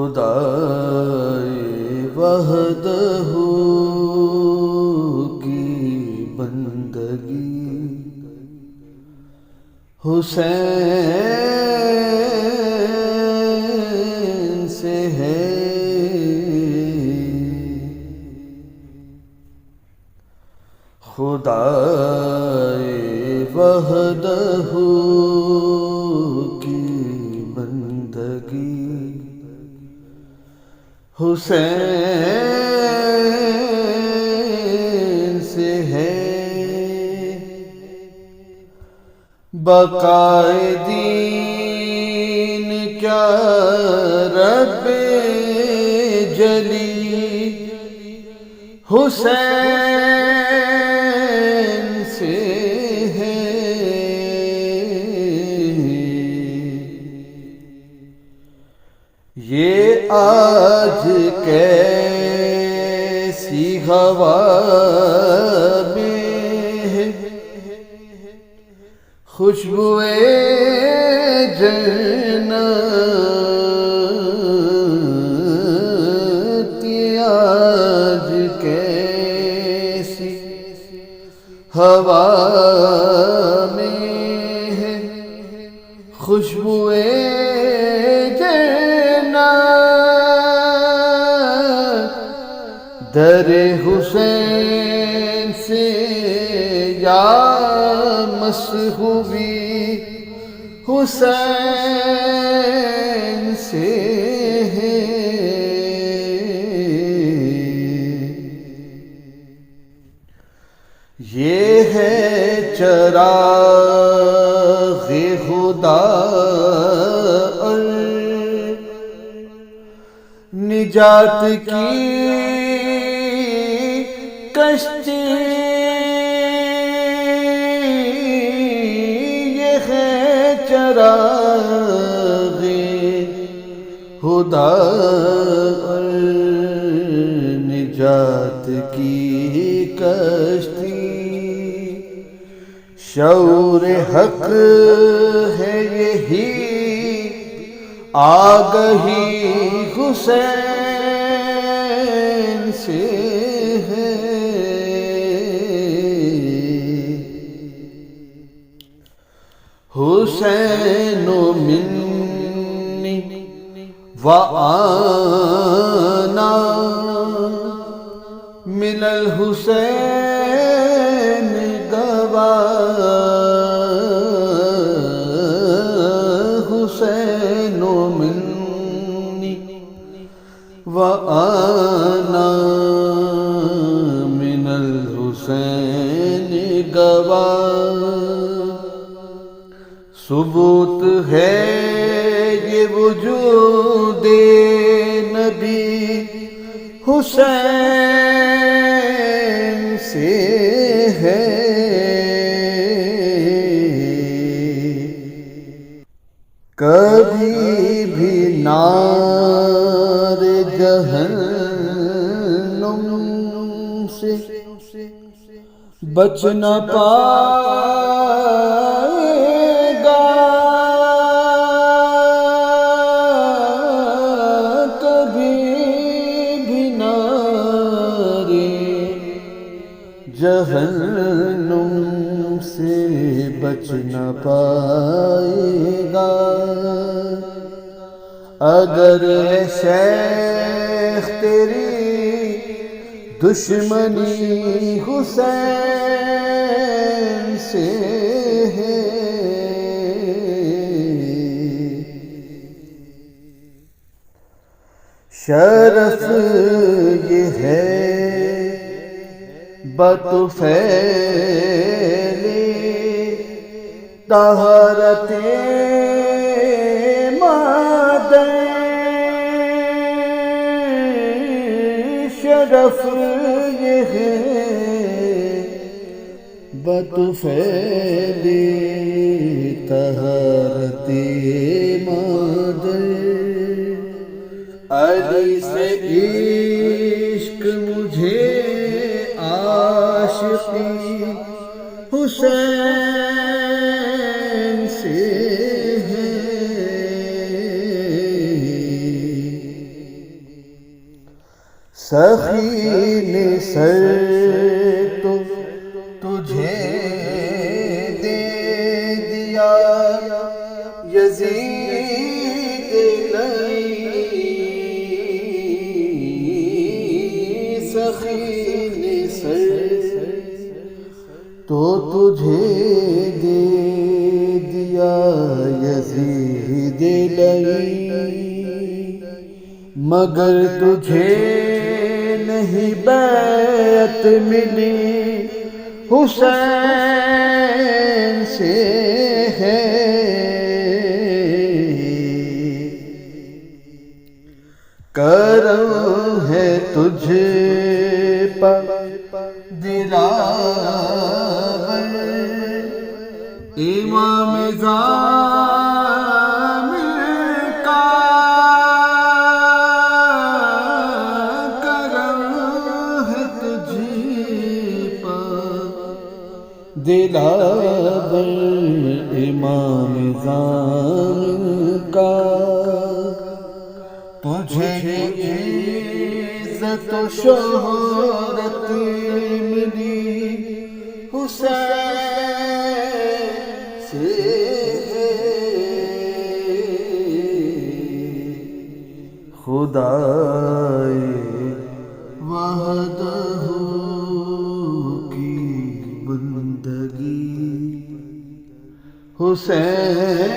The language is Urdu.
خدائے وحدہ کی بندگی حسین سے ہے، خدائے وحدہ کی بندگی حسین سے ہے، بقائے دین کیا رب جلی حسین سے ہے، یہ آج کیسی ہوا میں خوشبوئے جنت، آج کیسی ہوا میں ہے خوشبوئے در حسین سے یا مسحوبی حسین سے ہے، یہ ہے چراغ خدا اور نجات کی کشتی، یہ ہے چراغ خدا اور نجات کی کشتی، شعور حق ہے یہی آگہی حسین سے ہے، حسین منی وآنا من الحسین گواہ، حسین منی وآنا من الحسین گواہ، ثبوت ہے یہ وجود نبی حسین سے ہے، کبھی بھی نار جہنم سے بچ نہ پائے گا، کبھی بھی نار جہنم سے بچ نہ پائے گا، اگر اے شیخ تیری دشمنی حسین سے ہے، شرف یہ ہے بطفیل طہارت مادر، شرف یہ ہے بطفیل طہارت مادر، علی سے عاشقی حسین سے ہے، سخی نے سر تو تجھے دے دیا یزید لئی، سخی نے سر تو تجھے دے دیا یزید لئی، مگر تجھے نہیں بیعت ملی حسین سے ہے، کرم ہے تجھ پر دلاور امام ضامن کا، کرم ہے تجھ پر دلاور امام ضامن کا، تجھے عزت و شہرت ملی حسین سے ہے، خدائے وحدہ کی بندگی حسین